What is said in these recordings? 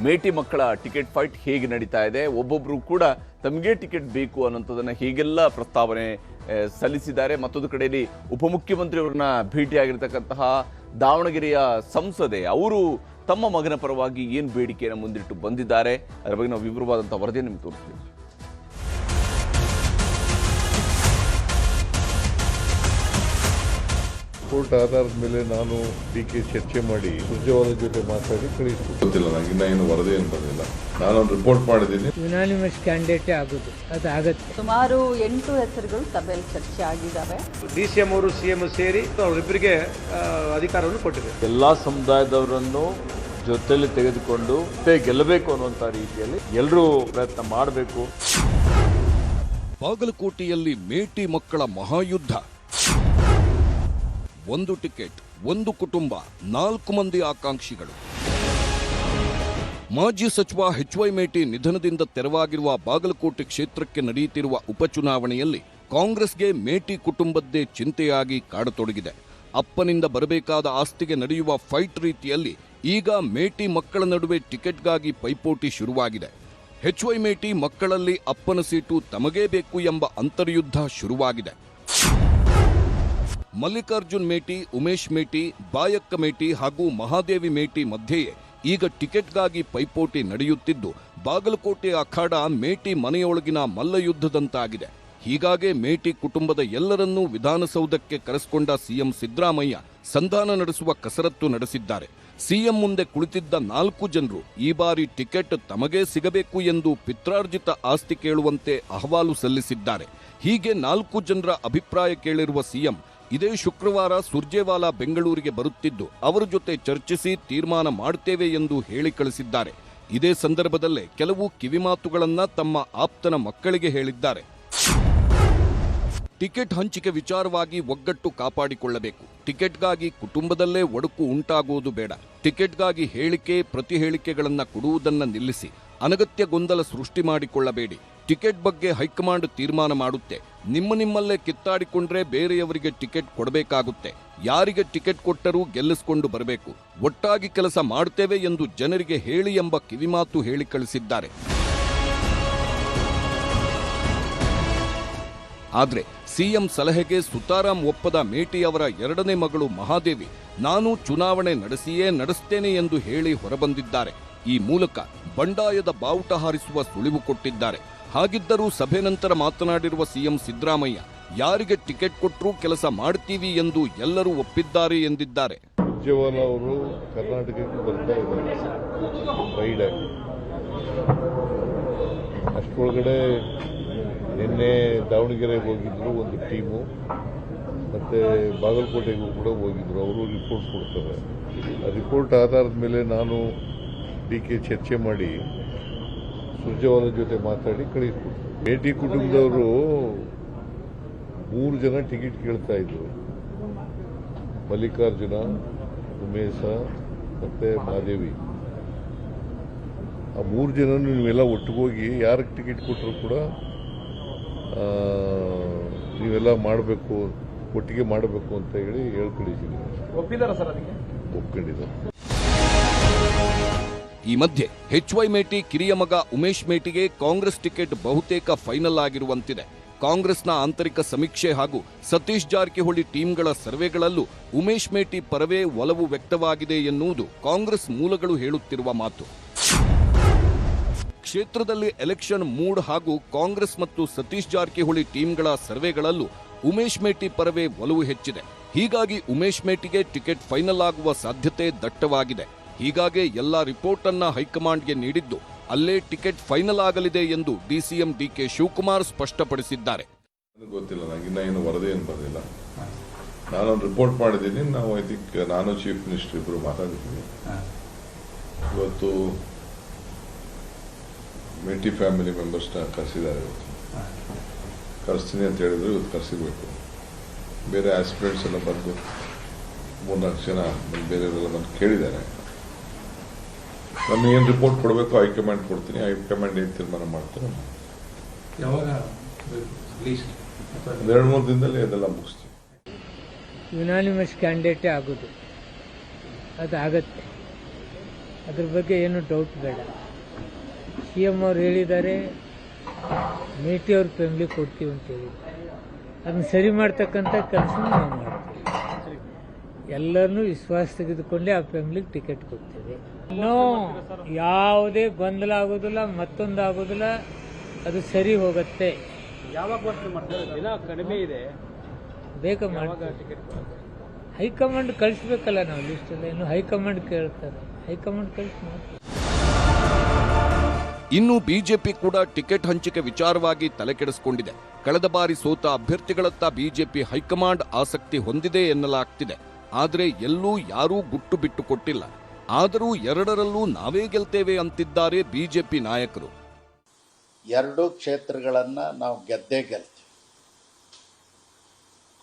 ಮೇಟಿ ಮಕ್ಕಳ ticket fight ಹೇಗೆ ನಡೀತಾ ಇದೆ, ಒಬ್ಬೊಬ್ಬರು ಕೂಡ ತಮಗೆ ಟಿಕೆಟ್ ಬೇಕು ಅನ್ನೋಂಥದ್ದನ್ನು ಹೀಗೆಲ್ಲ ಪ್ರಸ್ತಾವನೆ ಸಲ್ಲಿಸಿದ್ದಾರೆ. ಮತ್ತೊಂದು ಕಡೆಯಲ್ಲಿ ಉಪಮುಖ್ಯಮಂತ್ರಿಯವರನ್ನ ಭೇಟಿಯಾಗಿರ್ತಕ್ಕಂತಹ ದಾವಣಗೆರೆಯ ಸಂಸದೆ ಅವರು ತಮ್ಮ ಮಗನ ಪರವಾಗಿ ಏನು ಬೇಡಿಕೆಯನ್ನು ಮುಂದಿಟ್ಟು ಬಂದಿದ್ದಾರೆ, ಅದರ ಬಗ್ಗೆ ನಾವು ವಿವರವಾದಂಥ ವರದಿಯನ್ನು ನಿಮಗೆ ತೋರಿಸ್ತೀವಿ. ರಿಪೋರ್ಟ್ ಆಧಾರದ ಮೇಲೆ ನಾನು ಡಿಕೆ ಚರ್ಚೆ ಮಾಡಿ ಸುರ್ಜೇವಾಲ ಜೊತೆ ಮಾತಾಡಿ ಕಳಿಸ್ತೀನಿ. ಗೊತ್ತಿಲ್ಲ ನನಗೆ ಇನ್ನೇನು ವರದಿ ಏನು ಬಂದಿಲ್ಲ. ನಾನು ರಿಪೋರ್ಟ್ ಮಾಡಿದ್ದೀನಿ. ಯುನಾನಿಮಸ್ ಕ್ಯಾಂಡಿಡೇಟೇ ಆಗೋದು ಅದಾಗತ್ತೆ. ಸುಮಾರು 8 ಹೆಸರುಗಳು ಸಭೆಯಲ್ಲಿ ಚರ್ಚೆ ಆಗಿದ್ದಾವೆ. DCM ಅವರು CM ಸೇರಿ ಅವರಿಬ್ಬರಿಗೆ ಅಧಿಕಾರವನ್ನು ಕೊಟ್ಟಿದೆ. ಎಲ್ಲಾ ಸಮುದಾಯದವರನ್ನು ಜೊತೆಯಲ್ಲಿ ತೆಗೆದುಕೊಂಡು ಗೆಲ್ಲಬೇಕು ಅನ್ನುವಂಥ ರೀತಿಯಲ್ಲಿ ಎಲ್ಲರೂ ಪ್ರಯತ್ನ ಮಾಡಬೇಕು. ಬಾಗಲಕೋಟೆಯಲ್ಲಿ ಮೇಟಿ ಮಕ್ಕಳ ಮಹಾಯುದ್ಧ. 1 ಟಿಕೆಟ್, 1 ಕುಟುಂಬ, 4 ಮಂದಿ ಆಕಾಂಕ್ಷಿಗಳು. ಮಾಜಿ ಸಚಿವ HY ಮೇಟಿ ನಿಧನದಿಂದ ತೆರವಾಗಿರುವ ಬಾಗಲಕೋಟೆ ಕ್ಷೇತ್ರಕ್ಕೆ ನಡೆಯುತ್ತಿರುವ ಉಪಚುನಾವಣೆಯಲ್ಲಿ ಕಾಂಗ್ರೆಸ್ಗೆ ಮೇಟಿ ಕುಟುಂಬದ್ದೇ ಚಿಂತೆಯಾಗಿ ಕಾಡತೊಡಗಿದೆ. ಅಪ್ಪನಿಂದ ಬರಬೇಕಾದ ಆಸ್ತಿಗೆ ನಡೆಯುವ ಫೈಟ್ ರೀತಿಯಲ್ಲಿ ಈಗ ಮೇಟಿ ಮಕ್ಕಳ ನಡುವೆ ಟಿಕೆಟ್ಗಾಗಿ ಪೈಪೋಟಿ ಶುರುವಾಗಿದೆ. HY ಮೇಟಿ ಮಕ್ಕಳಲ್ಲಿ ಅಪ್ಪನ ಸೀಟು ತಮಗೇ ಬೇಕು ಎಂಬ ಅಂತರ್ಯುದ್ಧ ಶುರುವಾಗಿದೆ. ಮಲ್ಲಿಕಾರ್ಜುನ್ ಮೇಟಿ, ಉಮೇಶ್ ಮೇಟಿ, ಬಾಯಕ್ಕ ಮೇಟಿ ಹಾಗೂ ಮಹಾದೇವಿ ಮೇಟಿ ಮಧ್ಯೆಯೇ ಈಗ ಟಿಕೆಟ್ಗಾಗಿ ಪೈಪೋಟಿ ನಡೆಯುತ್ತಿದ್ದು, ಬಾಗಲಕೋಟೆ ಅಖಾಡ ಮೇಟಿ ಮನೆಯೊಳಗಿನ ಮಲ್ಲಯುದ್ಧದಂತಾಗಿದೆ. ಹೀಗಾಗಿ ಮೇಟಿ ಕುಟುಂಬದ ಎಲ್ಲರನ್ನೂ ವಿಧಾನಸೌಧಕ್ಕೆ ಕರೆಸಿಕೊಂಡ ಸಿಎಂ ಸಿದ್ದರಾಮಯ್ಯ ಸಂಧಾನ ನಡೆಸುವ ಕಸರತ್ತು ನಡೆಸಿದ್ದಾರೆ. ಸಿಎಂ ಮುಂದೆ ಕುಳಿತಿದ್ದ 4 ಜನರು ಈ ಬಾರಿ ಟಿಕೆಟ್ ತಮಗೇ ಸಿಗಬೇಕು ಎಂದು ಪಿತ್ರಾರ್ಜಿತ ಆಸ್ತಿ ಕೇಳುವಂತೆ ಅಹವಾಲು ಸಲ್ಲಿಸಿದ್ದಾರೆ. ಹೀಗೆ 4 ಜನರ ಅಭಿಪ್ರಾಯ ಕೇಳಿರುವ ಸಿಎಂ ಇದೇ ಶುಕ್ರವಾರ ಸುರ್ಜೇವಾಲಾ ಬೆಂಗಳೂರಿಗೆ ಬರುತ್ತಿದ್ದು ಅವರ ಜೊತೆ ಚರ್ಚಿಸಿ ತೀರ್ಮಾನ ಮಾಡುತ್ತೇವೆ ಎಂದು ಹೇಳಿ ಕಳಿಸಿದ್ದಾರೆ. ಇದೇ ಸಂದರ್ಭದಲ್ಲೇ ಕೆಲವು ಕಿವಿಮಾತುಗಳನ್ನ ತಮ್ಮ ಆಪ್ತನ ಮಕ್ಕಳಿಗೆ ಹೇಳಿದ್ದಾರೆ. ಟಿಕೆಟ್ ಹಂಚಿಕೆ ವಿಚಾರವಾಗಿ ಒಗ್ಗಟ್ಟು ಕಾಪಾಡಿಕೊಳ್ಳಬೇಕು. ಟಿಕೆಟ್ಗಾಗಿ ಕುಟುಂಬದಲ್ಲೇ ಒಡಕು ಉಂಟಾಗುವುದು ಬೇಡ. ಟಿಕೆಟ್ಗಾಗಿ ಹೇಳಿಕೆ ಪ್ರತಿ ಹೇಳಿಕೆಗಳನ್ನು ಕೊಡುವುದನ್ನು ನಿಲ್ಲಿಸಿ ಅನಗತ್ಯ ಗೊಂದಲ ಸೃಷ್ಟಿ ಮಾಡಿಕೊಳ್ಳಬೇಡಿ. ಟಿಕೆಟ್ ಬಗ್ಗೆ ಹೈಕಮಾಂಡ್ ತೀರ್ಮಾನ ಮಾಡುತ್ತೆ. ನಿಮ್ಮಲ್ಲೇ ಕಿತ್ತಾಡಿಕೊಂಡ್ರೆ ಬೇರೆಯವರಿಗೆ ಟಿಕೆಟ್ ಕೊಡಬೇಕಾಗುತ್ತೆ. ಯಾರಿಗೆ ಟಿಕೆಟ್ ಕೊಟ್ಟರೂ ಗೆಲ್ಲಿಸಿಕೊಂಡು ಬರಬೇಕು. ಒಟ್ಟಾಗಿ ಕೆಲಸ ಮಾಡುತ್ತೇವೆ ಎಂದು ಜನರಿಗೆ ಹೇಳಿ ಎಂಬ ಕಿವಿಮಾತು ಹೇಳಿ ಕಳಿಸಿದ್ದಾರೆ. ಆದರೆ ಸಿಎಂ ಸಲಹೆಗೆ ಸುತಾರಾಂ ಒಪ್ಪದ ಮೇಟಿ ಅವರ 2ನೇ ಮಗಳು ಮಹಾದೇವಿ ನಾನು ಚುನಾವಣೆ ನಡೆಸ್ತೇನೆ ಎಂದು ಹೇಳಿ ಹೊರಬಂದಿದ್ದಾರೆ. ಈ ಮೂಲಕ ಬಂಡಾಯದ ಬಾವುಟ ಹಾರಿಸುವ ಸುಳಿವು ಕೊಟ್ಟಿದ್ದಾರೆ. ಹಾಗಿದ್ದರೂ ಸಭೆ ನಂತರ ಮಾತನಾಡಿರುವ ಸಿಎಂ ಸಿದ್ದರಾಮಯ್ಯ ಯಾರಿಗೆ ಟಿಕೆಟ್ ಕೊಟ್ಟರೂ ಕೆಲಸ ಮಾಡ್ತೀವಿ ಎಂದು ಎಲ್ಲರೂ ಒಪ್ಪಿದ್ದಾರೆ ಎಂದಿದ್ದಾರೆ. ಸುರ್ಜೇವಾಲ ಅವರು ಕರ್ನಾಟಕಕ್ಕೆ ಬರ್ತಾ ಇದ್ದಾರೆ ಫ್ರೈಡೆ. ಅಷ್ಟರೊಳಗಡೆ ನಿನ್ನೆ ದಾವಣಗೆರೆಗೆ ಹೋಗಿದ್ರು ಒಂದು ಟೀಮು, ಮತ್ತೆ ಬಾಗಲಕೋಟೆಗೂ ಕೂಡ ಹೋಗಿದ್ರು. ಅವರು ರಿಪೋರ್ಟ್ ಕೊಡ್ತಾರೆ. ಆ ರಿಪೋರ್ಟ್ ಆಧಾರದ ಮೇಲೆ ನಾನು ಡಿಕೆ ಚರ್ಚೆ ಮಾಡಿ ಸುರ್ಜೇವಾಲ ಜೊತೆ ಮಾತಾಡಿ ಕಳಿಸ್ಕೊಡ್ತೀನಿ. ಮೇಟಿ ಕುಟುಂಬದವರು 3 ಜನ ಟಿಕೆಟ್ ಕೇಳ್ತಾ ಇದ್ರು. ಮಲ್ಲಿಕಾರ್ಜುನ, ಉಮೇಶ ಮತ್ತೆ ಮಹಾದೇವಿ. ಆ 3 ಜನ ನೀವೆಲ್ಲ ಒಟ್ಟಿಗೋಗಿ ಯಾರಿಗೆ ಟಿಕೆಟ್ ಕೊಟ್ಟರು ಕೂಡ ನೀವೆಲ್ಲ ಮಾಡಬೇಕು, ಒಟ್ಟಿಗೆ ಮಾಡಬೇಕು ಅಂತ ಹೇಳಿ ಹೇಳ್ಕಳಿಸಿದ್ದೀನಿ. ಒಪ್ಪಿದಾರ ಸರ್? ಅದಕ್ಕೆ ಒಪ್ಕೊಂಡಿದ್ದಾರೆ. ಈ ಮಧ್ಯೆ HY ಮೇಟಿ ಕಿರಿಯ ಮಗ ಉಮೇಶ್ ಮೇಟಿಗೆ ಕಾಂಗ್ರೆಸ್ ಟಿಕೆಟ್ ಬಹುತೇಕ ಫೈನಲ್ ಆಗಿರುವಂತಿದೆ. ಕಾಂಗ್ರೆಸ್ನ ಆಂತರಿಕ ಸಮೀಕ್ಷೆ ಹಾಗೂ ಸತೀಶ್ ಜಾರಕಿಹೊಳಿ ಟೀಮ್ಗಳ ಸರ್ವೆಗಳಲ್ಲೂ ಉಮೇಶ್ ಮೇಟಿ ಪರವೇ ಒಲವು ವ್ಯಕ್ತವಾಗಿದೆ ಎನ್ನುವುದು ಕಾಂಗ್ರೆಸ್ ಮೂಲಗಳು ಹೇಳುತ್ತಿರುವ ಮಾತು. ಕ್ಷೇತ್ರದಲ್ಲಿ ಎಲೆಕ್ಷನ್ ಮೂಡ್ ಹಾಗೂ ಕಾಂಗ್ರೆಸ್ ಮತ್ತು ಸತೀಶ್ ಜಾರಕಿಹೊಳಿ ಟೀಮ್ಗಳ ಸರ್ವೆಗಳಲ್ಲೂ ಉಮೇಶ್ ಮೇಟಿ ಪರವೇ ಒಲವು ಹೆಚ್ಚಿದೆ. ಹೀಗಾಗಿ ಉಮೇಶ್ ಮೇಟಿಗೆ ಟಿಕೆಟ್ ಫೈನಲ್ ಆಗುವ ಸಾಧ್ಯತೆ ದಟ್ಟವಾಗಿದೆ. ಹೀಗಾಗಿ ಎಲ್ಲಾ ರಿಪೋರ್ಟ್ ಅನ್ನ ಹೈಕಮಾಂಡ್ಗೆ ನೀಡಿದ್ದು ಅಲ್ಲೇ ಟಿಕೆಟ್ ಫೈನಲ್ ಆಗಲಿದೆ ಎಂದು DCM DK ಶಿವಕುಮಾರ್ ಸ್ಪಷ್ಟಪಡಿಸಿದ್ದಾರೆ. ಗೊತ್ತಿಲ್ಲ ನನಗೆ ಇನ್ನೇನು ವರದಿ ಏನು ಬಂದಿಲ್ಲ. ನಾನು ರಿಪೋರ್ಟ್ ಮಾಡಿದ್ದೀನಿ. ನಾವು ಐ ಥಿಂಕ್ ನಾನು ಚೀಫ್ ಮಿನಿಸ್ಟರ್ ಇಬ್ಬರು ಮಾತಾಡಿದ್ದೀನಿ. ಇವತ್ತು ಮೇಟಿ ಫ್ಯಾಮಿಲಿ ಮೆಂಬರ್ಸ್ನ ಕರೆಸಿದ್ದಾರೆ. ಇವತ್ತು ಕರೆಸ್ತೀನಿ ಅಂತ ಹೇಳಿದ್ರು. ಇವತ್ತು ಕರೆಸಿರ್ಬೇಕು. ಬೇರೆ ಆಸ್ಪಿರೆಂಟ್ಸ್ ಎಲ್ಲ ಬಂದು 3-4 ಜನ ಬೇರೆಯವರೆಲ್ಲ ಬಂದು ಕೇಳಿದ್ದಾರೆ. ನಾನು ಏನು ರಿಪೋರ್ಟ್ ಕೊಡಬೇಕು ಹೈಕಮಾಂಡ್ ಕೊಡ್ತೀನಿ. ಹೈಕಮಾಂಡ್ ಏನು ತೀರ್ಮಾನ ಮಾಡ್ತಾರೆ. ಯಾವಾಗ? 2-3 ದಿನದಲ್ಲಿ ಅದೆಲ್ಲ ಮುಗಿಸ್ತೀವಿ. ಯುನಾನಿಮಸ್ ಕ್ಯಾಂಡಿಡೇಟೇ ಆಗೋದು ಅದಾಗತ್ತೆ. ಅದ್ರ ಬಗ್ಗೆ ಏನು ಡೌಟ್ ಬೇಡ. ಸಿ ಎಮ್ ಅವ್ರು ಹೇಳಿದ್ದಾರೆ, ಮೇಟಿ ಅವ್ರ ಫ್ಯಾಮಿಲಿ ಕೊಡ್ತೀವಿ ಅಂತ ಹೇಳಿದ್ದಾರೆ. ಅದನ್ನ ಸರಿ ಮಾಡ್ತಕ್ಕಂಥ ಕೆಲಸ ನಾವು ಮಾಡ್ತೀವಿ. ಎಲ್ಲರನ್ನೂ ವಿಶ್ವಾಸ ತೆಗೆದುಕೊಂಡೇ ಆ ಫ್ಯಾಮಿಲಿಗೆ ಟಿಕೆಟ್ ಕೊಡ್ತೀವಿ. ಇನ್ನೂ ಯಾವುದೇ ಗೊಂದಲ ಆಗೋದಿಲ್ಲ, ಮತ್ತೊಂದು ಆಗೋದಿಲ್ಲ, ಅದು ಸರಿ ಹೋಗುತ್ತೆ. ಯಾವಾಗ ಘೋಷಣೆ ಮಾಡ್ತಾರೆ? ದಿನ ಕಡಿಮೆ ಇದೆ, ಬೇಗ ಮಾಡ್ತೀವಿ. ಹೈಕಮಾಂಡ್ ಕಳಿಸ್ಬೇಕಲ್ಲ, ನಾವು ಲಿಸ್ಟಲ್ಲ. ಇನ್ನು ಹೈಕಮಾಂಡ್ ಕೇಳ್ತಾರೆ, ಹೈಕಮಾಂಡ್ ಕಳಿಸಿ ಮಾಡ್ತೀವಿ. ಇನ್ನು ಬಿಜೆಪಿ ಕೂಡ ಟಿಕೆಟ್ ಹಂಚಿಕೆ ವಿಚಾರವಾಗಿ ತಲೆಕೆಡಿಸಿಕೊಂಡಿದೆ. ಕಳೆದ ಬಾರಿ ಸೋತ ಅಭ್ಯರ್ಥಿಗಳತ್ತ ಬಿಜೆಪಿ ಹೈಕಮಾಂಡ್ ಆಸಕ್ತಿ ಹೊಂದಿದೆ ಎನ್ನಲಾಗ್ತಿದೆ. ಆದರೆ ಎಲ್ಲೂ ಯಾರೂ ಗುಟ್ಟು ಬಿಟ್ಟು ಕೊಟ್ಟಿಲ್ಲ. ಆದರೂ ಎರಡರಲ್ಲೂ ನಾವೇ ಗೆಲ್ತೇವೆ ಅಂತಿದ್ದಾರೆ ಬಿಜೆಪಿ ನಾಯಕರು. 2 ಕ್ಷೇತ್ರಗಳನ್ನು ನಾವು ಗೆದ್ದೇ ಗೆಲ್ತೀವಿ.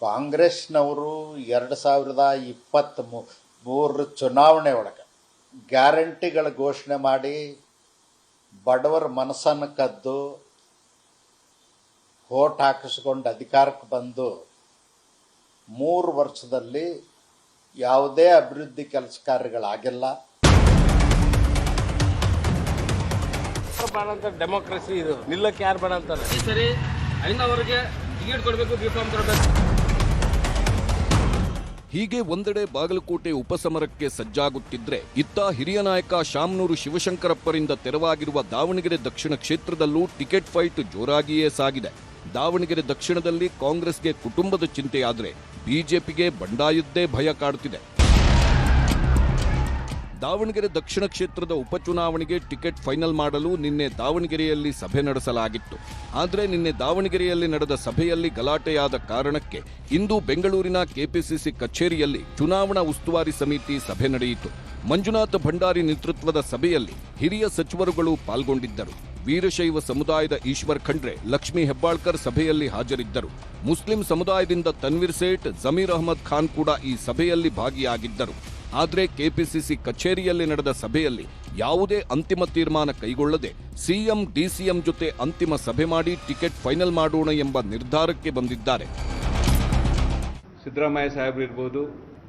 ಕಾಂಗ್ರೆಸ್ನವರು 2023 ಚುನಾವಣೆ ಒಳಗೆ ಗ್ಯಾರಂಟಿಗಳ ಘೋಷಣೆ ಮಾಡಿ ಬಡವರ ಮನಸ್ಸನ್ನು ಕದ್ದು ಓಟ್ ಹಾಕಿಸ್ಕೊಂಡು ಅಧಿಕಾರಕ್ಕೆ ಬಂದು 3 ವರ್ಷದಲ್ಲಿ ಯಾವುದೇ ಅಭಿವೃದ್ಧಿ ಕೆಲಸ ಕಾರ್ಯಗಳಾಗಿಲ್ಲ. ಡೆಮೋಕ್ರಸಿ ಇದು, ನಿಲ್ಲಕ್ಕೆ ಯಾರು ಬೇಡ ಅಂತಾರೆ. ಈ ಸರಿ ಅಲ್ಲಿಂದವರೆಗೆ ಟಿಕೆಟ್ ಕೊಡಬೇಕು, ರಿಫಾರ್ಮ್ ಕೊಡಬೇಕು. ಹೀಗೆ ಒಂದೆಡೆ ಬಾಗಲಕೋಟೆ ಉಪಸಮರಕ್ಕೆ ಸಜ್ಜಾಗುತ್ತಿದ್ರೆ, ಇತ್ತ ಹಿರಿಯ ನಾಯಕ ಶಾಮನೂರು ಶಿವಶಂಕರಪ್ಪರಿಂದ ತೆರವಾಗಿರುವ ದಾವಣಗೆರೆ ದಕ್ಷಿಣ ಕ್ಷೇತ್ರದಲ್ಲೂ ಟಿಕೆಟ್ ಫೈಟ್ ಜೋರಾಗಿಯೇ ಸಾಗಿದೆ. ದಾವಣಗೆರೆ ದಕ್ಷಿಣದಲ್ಲಿ ಕಾಂಗ್ರೆಸ್ಗೆ ಕುಟುಂಬದ ಚಿಂತೆಯಾದರೆ ಬಿಜೆಪಿಗೆ ಬಂಡಾಯದ್ದೇ ಭಯ ಕಾಡುತ್ತಿದೆ. ದಾವಣಗೆರೆ ದಕ್ಷಿಣ ಕ್ಷೇತ್ರದ ಉಪಚುನಾವಣೆಗೆ ಟಿಕೆಟ್ ಫೈನಲ್ ಮಾಡಲು ನಿನ್ನೆ ದಾವಣಗೆರೆಯಲ್ಲಿ ಸಭೆ ನಡೆಸಲಾಗಿತ್ತು. ಆದರೆ ನಿನ್ನೆ ದಾವಣಗೆರೆಯಲ್ಲಿ ನಡೆದ ಸಭೆಯಲ್ಲಿ ಗಲಾಟೆಯಾದ ಕಾರಣಕ್ಕೆ ಇಂದು ಬೆಂಗಳೂರಿನ ಕೆಪಿಸಿಸಿ ಕಚೇರಿಯಲ್ಲಿ ಚುನಾವಣಾ ಉಸ್ತುವಾರಿ ಸಮಿತಿ ಸಭೆ ನಡೆಯಿತು. ಮಂಜುನಾಥ ಭಂಡಾರಿ ನೇತೃತ್ವದ ಸಭೆಯಲ್ಲಿ ಹಿರಿಯ ಸಚಿವರುಗಳು ಪಾಲ್ಗೊಂಡಿದ್ದರು. ವೀರಶೈವ ಸಮುದಾಯದ ಈಶ್ವರ್ ಖಂಡ್ರೆ, ಲಕ್ಷ್ಮೀ ಹೆಬ್ಬಾಳ್ಕರ್ ಸಭೆಯಲ್ಲಿ ಹಾಜರಿದ್ದರು. ಮುಸ್ಲಿಂ ಸಮುದಾಯದಿಂದ ತನ್ವೀರ್ ಸೇಠ್, ಜಮೀರ್ ಅಹಮದ್ ಖಾನ್ ಕೂಡ ಈ ಸಭೆಯಲ್ಲಿ ಭಾಗಿಯಾಗಿದ್ದರು. ಆದರೆ ಕೆಪಿಸಿಸಿ ಕಚೇರಿಯಲ್ಲಿ ನಡೆದ ಸಭೆಯಲ್ಲಿ ಯಾವುದೇ ಅಂತಿಮ ತೀರ್ಮಾನ ಕೈಗೊಳ್ಳದೆ ಸಿಎಂ, ಡಿಸಿಎಂ ಜೊತೆ ಅಂತಿಮ ಸಭೆ ಮಾಡಿ ಟಿಕೆಟ್ ಫೈನಲ್ ಮಾಡೋಣ ಎಂಬ ನಿರ್ಧಾರಕ್ಕೆ ಬಂದಿದ್ದಾರೆ. ಸಿದ್ದರಾಮಯ್ಯ ಸಾಹೇಬ್ರು ಇರ್ಬೋದು,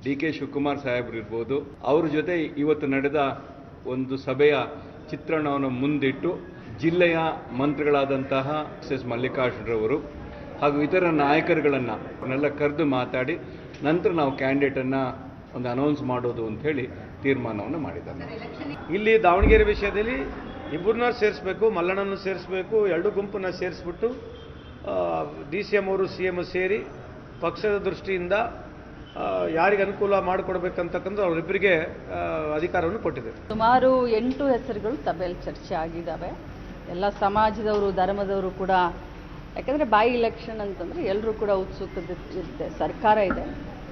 DK ಶಿವಕುಮಾರ್ ಸಾಹೇಬ್ರು ಇರ್ಬೋದು, ಅವ್ರ ಜೊತೆ ಇವತ್ತು ನಡೆದ ಒಂದು ಸಭೆಯ ಚಿತ್ರಣವನ್ನು ಮುಂದಿಟ್ಟು ಜಿಲ್ಲೆಯ ಮಂತ್ರಿಗಳಾದಂತಹ ಎಸ್ ಮಲ್ಲಿಕಾರ್ಜುನರವರು ಹಾಗೂ ಇತರ ನಾಯಕರುಗಳನ್ನೆಲ್ಲ ಕರೆದು ಮಾತಾಡಿ ನಂತರ ನಾವು ಕ್ಯಾಂಡಿಡೇಟನ್ನು ಒಂದು ಅನೌನ್ಸ್ ಮಾಡೋದು ಅಂತ ಹೇಳಿ ತೀರ್ಮಾನವನ್ನು ಮಾಡಿದ್ದಾರೆ. ಇಲ್ಲಿ ದಾವಣಗೆರೆ ವಿಷಯದಲ್ಲಿ ಇಬ್ಬರನ್ನ ಸೇರಿಸಬೇಕು, ಮಲ್ಲಣ್ಣನ್ನು ಸೇರಿಸಬೇಕು, 2 ಗುಂಪನ್ನ ಸೇರಿಸ್ಬಿಟ್ಟು DCM ಅವರು CM ಸೇರಿ ಪಕ್ಷದ ದೃಷ್ಟಿಯಿಂದ ಯಾರಿಗೆ ಅನುಕೂಲ ಮಾಡಿಕೊಡ್ಬೇಕಂತಕ್ಕಂಥ ಅವರಿಬ್ಬರಿಗೆ ಅಧಿಕಾರವನ್ನು ಕೊಟ್ಟಿದೆ. ಸುಮಾರು 8 ಹೆಸರುಗಳು ಸಭೆಯಲ್ಲಿ ಚರ್ಚೆ ಆಗಿದ್ದಾವೆ. ಎಲ್ಲ ಸಮಾಜದವರು, ಧರ್ಮದವರು ಕೂಡ, ಯಾಕಂದರೆ ಬೈ ಎಲೆಕ್ಷನ್ ಅಂತಂದರೆ ಎಲ್ಲರೂ ಕೂಡ ಉತ್ಸುಕತೆ ಸರ್ಕಾರ ಇದೆ.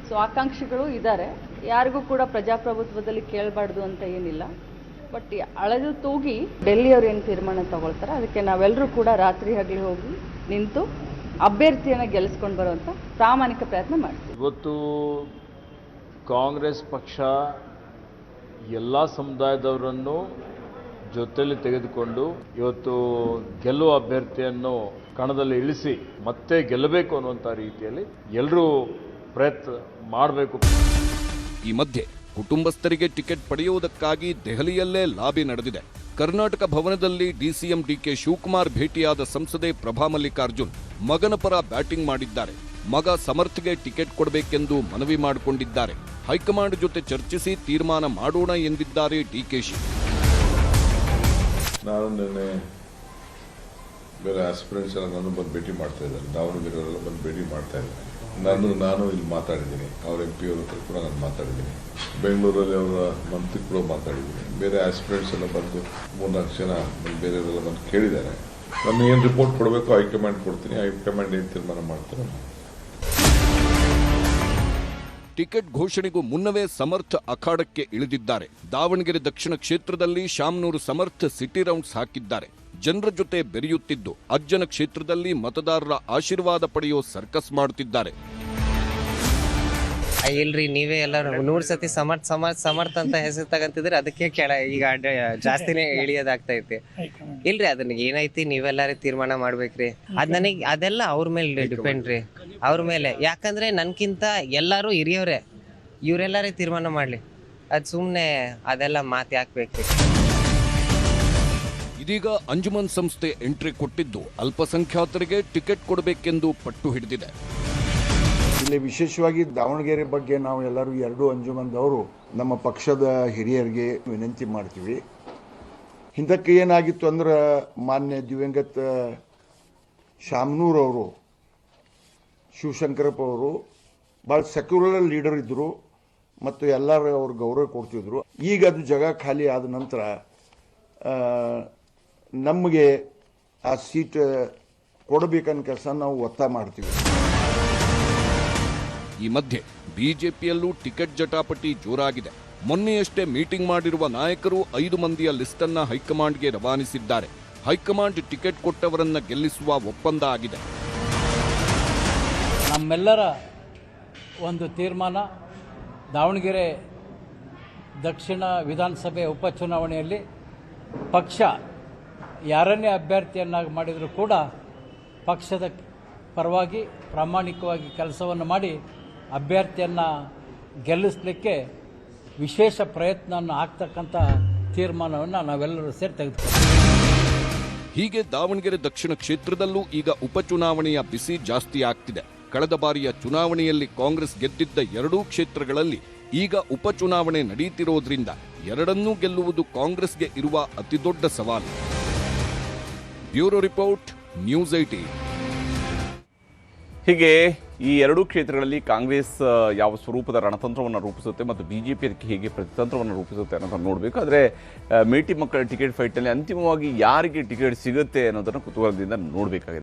ಸೊ ಆಕಾಂಕ್ಷಿಗಳು ಇದ್ದಾರೆ. ಯಾರಿಗೂ ಕೂಡ ಪ್ರಜಾಪ್ರಭುತ್ವದಲ್ಲಿ ಕೇಳಬಾರ್ದು ಅಂತ ಏನಿಲ್ಲ. ಬಟ್ ಅಳೆದು ತೂಗಿ ಡೆಲ್ಲಿಯವರು ಏನು ತೀರ್ಮಾನ ತಗೊಳ್ತಾರೆ ಅದಕ್ಕೆ ನಾವೆಲ್ಲರೂ ಕೂಡ ರಾತ್ರಿ ಹಗಲು ಹೋಗಿ ನಿಂತು ಅಭ್ಯರ್ಥಿಯನ್ನು ಗೆಲ್ಲಿಸ್ಕೊಂಡು ಬರುವಂಥ ಪ್ರಾಮಾಣಿಕ ಪ್ರಯತ್ನ ಮಾಡ್ತೀವಿ. ಇವತ್ತು ಕಾಂಗ್ರೆಸ್ ಪಕ್ಷ ಎಲ್ಲ ಸಮುದಾಯದವರನ್ನು ಜೊತೆಯಲ್ಲಿ ತೆಗೆದುಕೊಂಡು ಇವತ್ತು ಗೆಲ್ಲುವ ಅಭ್ಯರ್ಥಿಯನ್ನು ಕಣದಲ್ಲಿ ಇಳಿಸಿ ಮತ್ತೆ ಗೆಲ್ಲಬೇಕು ಅನ್ನುವಂಥ ರೀತಿಯಲ್ಲಿ ಎಲ್ಲರೂ ಪ್ರಯತ್ನ ಮಾಡಬೇಕು. ಈ ಮಧ್ಯೆ ಕುಟುಂಬಸ್ಥರಿಗೆ ಟಿಕೆಟ್ ಪಡೆಯುವುದಕ್ಕಾಗಿ ದೆಹಲಿಯಲ್ಲೇ ಲಾಬಿ ನಡೆದಿದೆ. ಕರ್ನಾಟಕ ಭವನದಲ್ಲಿ ಡಿಸಿಎಂ DK ಶಿವಕುಮಾರ್ ಭೇಟಿಯಾದ ಸಂಸದೆ ಪ್ರಭಾ ಮಲ್ಲಿಕಾರ್ಜುನ್ ಮಗನ ಪರ ಬ್ಯಾಟಿಂಗ್ ಮಾಡಿದ್ದಾರೆ. ಮಗ ಸಮರ್ಥ್ಗೆ ಟಿಕೆಟ್ ಕೊಡಬೇಕೆಂದು ಮನವಿ ಮಾಡಿಕೊಂಡಿದ್ದಾರೆ. ಹೈಕಮಾಂಡ್ ಜೊತೆ ಚರ್ಚಿಸಿ ತೀರ್ಮಾನ ಮಾಡೋಣ ಎಂದಿದ್ದಾರೆ DKಶಿ. ನಾನು ನಿನ್ನೆ ಬೇರೆ ಆಸ್ಪಿರೆಂಟ್ಸ್ ಎಲ್ಲ ನಾನು ಬಂದು ಭೇಟಿ ಮಾಡ್ತಾ ಇದ್ದಾರೆ, ದಾವಣಗೆರೆಯವರೆಲ್ಲ ಬಂದು ಭೇಟಿ ಮಾಡ್ತಾ ಇದ್ದಾರೆ. ನಾನು ಇಲ್ಲಿ ಮಾತಾಡಿದ್ದೀನಿ, ಅವ್ರ MP ಅವ್ರ ಹತ್ರ ಕೂಡ ನಾನು ಮಾತಾಡಿದ್ದೀನಿ, ಬೆಂಗಳೂರಲ್ಲಿ ಅವರ ಮಂತ್ರಿ ಕೂಡ ಮಾತಾಡಿದ್ದೀನಿ. ಬೇರೆ ಆಸ್ಪಿರೆಂಟ್ಸ್ ಎಲ್ಲ ಬಂದು 3-4 ಜನ ಬೇರೆಯವರೆಲ್ಲ ಬಂದು ಕೇಳಿದ್ದಾರೆ. ನಾನು ಏನು ರಿಪೋರ್ಟ್ ಕೊಡಬೇಕು ಹೈಕಮಾಂಡ್ ಕೊಡ್ತೀನಿ, ಹೈಕಮಾಂಡ್ ಏನು ತೀರ್ಮಾನ ಮಾಡ್ತಾರೆ. ಟಿಕೆಟ್ ಘೋಷಣೆಗೂ ಮುನ್ನವೇ ಸಮರ್ಥ್ ಅಖಾಡಕ್ಕೆ ಇಳಿದಿದ್ದಾರೆ. ದಾವಣಗೆರೆ ದಕ್ಷಿಣ ಕ್ಷೇತ್ರದಲ್ಲಿ ಶಾಮನೂರು ಸಮರ್ಥ್ ಸಿಟಿ ರೌಂಡ್ಸ್ ಹಾಕಿದ್ದಾರೆ. ಜನರ ಜೊತೆ ಬೆರೆಯುತ್ತಿದ್ದು ಅಜ್ಜನ ಕ್ಷೇತ್ರದಲ್ಲಿ ಮತದಾರರ ಆಶೀರ್ವಾದ ಪಡೆಯೋ ಸರ್ಕಸ್ ಮಾಡುತ್ತಿದ್ದಾರೆ. ಇಲ್ರಿ, ನೀವೇ ಎಲ್ಲರೂ 100 ಸತಿ ಸಮರ್ಥ ಅಂತ ಹೆಸರು ತಗಂತಿದ್ರೆ ಅದಕ್ಕೆ ಈಗ ಜಾಸ್ತಿನೇ ಇಳಿಯೋದಾಗ್ತೈತಿ. ಇಲ್ರಿ, ಅದನ್ನ ಏನೈತಿ ನೀವೆಲ್ಲಾರು ತೀರ್ಮಾನ ಮಾಡ್ಬೇಕ್ರಿ. ಅದೆಲ್ಲ ಅವ್ರ ಮೇಲೆ ಡಿಪೆಂಡ್ ರೀ, ಅವ್ರ ಮೇಲೆ. ಯಾಕಂದ್ರೆ ನನ್ಕಿಂತ ಎಲ್ಲಾರು ಹಿರಿಯವ್ರೆ, ಇವರೆಲ್ಲಾರೇ ತೀರ್ಮಾನ ಮಾಡ್ಲಿ. ಅದು ಸುಮ್ಮನೆ ಅದೆಲ್ಲ ಮಾತು ಯಾಕೆ ಬೇಕು? ಇದೀಗ ಅಂಜುಮನ್ ಸಂಸ್ಥೆ ಎಂಟ್ರಿ ಕೊಟ್ಟಿದ್ದು ಅಲ್ಪಸಂಖ್ಯಾತರಿಗೆ ಟಿಕೆಟ್ ಕೊಡಬೇಕೆಂದು ಪಟ್ಟು ಹಿಡಿದಿದೆ. ಇಲ್ಲಿ ವಿಶೇಷವಾಗಿ ದಾವಣಗೆರೆ ಬಗ್ಗೆ ನಾವು ಎಲ್ಲರೂ ಎರಡೂ ಅಂಜುಮನ್ದವರು ನಮ್ಮ ಪಕ್ಷದ ಹಿರಿಯರಿಗೆ ವಿನಂತಿ ಮಾಡ್ತೀವಿ. ಹಿಂದಕ್ಕೆ ಏನಾಗಿತ್ತು ಅಂದ್ರೆ ಮಾನ್ಯ ದಿವಂಗತ ಶಾಮನೂರ್ ಅವರು, ಶಿವಶಂಕರಪ್ಪ ಅವರು ಭಾಳ ಸೆಕ್ಯುಲರ್ ಲೀಡರ್ ಇದ್ದರು ಮತ್ತು ಎಲ್ಲರೂ ಅವ್ರು ಗೌರವ ಕೊಡ್ತಿದ್ರು. ಈಗ ಅದು ಜಾಗ ಖಾಲಿ ಆದ ನಂತರ ನಮಗೆ ಆ ಸೀಟ್ ಕೊಡಬೇಕನ್ನ ಕೆಲಸ ನಾವು ಒತ್ತಾಯ ಮಾಡ್ತೀವಿ. ಈ ಮಧ್ಯೆ ಬಿಜೆಪಿಯಲ್ಲೂ ಟಿಕೆಟ್ ಜಟಾಪಟಿ ಜೋರಾಗಿದೆ. ಮೊನ್ನೆಯಷ್ಟೇ ಮೀಟಿಂಗ್ ಮಾಡಿರುವ ನಾಯಕರು 5 ಮಂದಿಯ ಲಿಸ್ಟನ್ನ ಹೈಕಮಾಂಡ್ಗೆ ರವಾನಿಸಿದ್ದಾರೆ. ಹೈಕಮಾಂಡ್ ಟಿಕೆಟ್ ಕೊಟ್ಟವರನ್ನ ಗೆಲ್ಲಿಸುವ ಒಪ್ಪಂದ ಆಗಿದೆ. ನಮ್ಮೆಲ್ಲರ ಒಂದು ತೀರ್ಮಾನ, ದಾವಣಗೆರೆ ದಕ್ಷಿಣ ವಿಧಾನಸಭೆ ಉಪಚುನಾವಣೆಯಲ್ಲಿ ಪಕ್ಷ ಯಾರನ್ನೇ ಅಭ್ಯರ್ಥಿಯನ್ನಾಗಿ ಮಾಡಿದರೂ ಕೂಡ ಪಕ್ಷದ ಪರವಾಗಿ ಪ್ರಾಮಾಣಿಕವಾಗಿ ಕೆಲಸವನ್ನು ಮಾಡಿ ಅಭ್ಯರ್ಥಿಯನ್ನು ಗೆಲ್ಲಿಸಲಿಕ್ಕೆ ವಿಶೇಷ ಪ್ರಯತ್ನವನ್ನು ಆಗ್ತಕ್ಕಂಥ ತೀರ್ಮಾನವನ್ನು ನಾವೆಲ್ಲರೂ ಸೇರಿ ತೆಗೆದುಕೊಳ್ತೀವಿ. ಹೀಗೆ ದಾವಣಗೆರೆ ದಕ್ಷಿಣ ಕ್ಷೇತ್ರದಲ್ಲೂ ಈಗ ಉಪಚುನಾವಣೆಯ ಬಿಸಿ ಜಾಸ್ತಿ ಆಗ್ತಿದೆ. ಕಳೆದ ಬಾರಿಯ ಚುನಾವಣೆಯಲ್ಲಿ ಕಾಂಗ್ರೆಸ್ ಗೆದ್ದಿದ್ದ 2 ಕ್ಷೇತ್ರಗಳಲ್ಲಿ ಈಗ ಉಪಚುನಾವಣೆ ನಡೆಯುತ್ತಿರೋದ್ರಿಂದ ಎರಡನ್ನೂ ಗೆಲ್ಲುವುದು ಕಾಂಗ್ರೆಸ್ಗೆ ಇರುವ ಅತಿದೊಡ್ಡ ಸವಾಲು. Bureau report, news 18. ಹೀಗೆ ಈ 2 ಕ್ಷೇತ್ರಗಳಲ್ಲಿ ಕಾಂಗ್ರೆಸ್ ಯಾವ ಸ್ವರೂಪದ ರಣತಂತ್ರವನ್ನು ರೂಪಿಸುತ್ತೆ ಮತ್ತು ಬಿಜೆಪಿ ಅದಕ್ಕೆ ಹೇಗೆ ಪ್ರತಿತಂತ್ರವನ್ನು ರೂಪಿಸುತ್ತೆ ಅನ್ನೋದನ್ನು ನೋಡಬೇಕು. ಆದರೆ ಮೇಟಿ ಮಕ್ಕಳ ಟಿಕೆಟ್ ಫೈಟ್ನಲ್ಲಿ ಅಂತಿಮವಾಗಿ ಯಾರಿಗೆ ಟಿಕೆಟ್ ಸಿಗುತ್ತೆ ಅನ್ನೋದನ್ನು ಕುತೂಹಲದಿಂದ ನೋಡಬೇಕಾಗಿದೆ.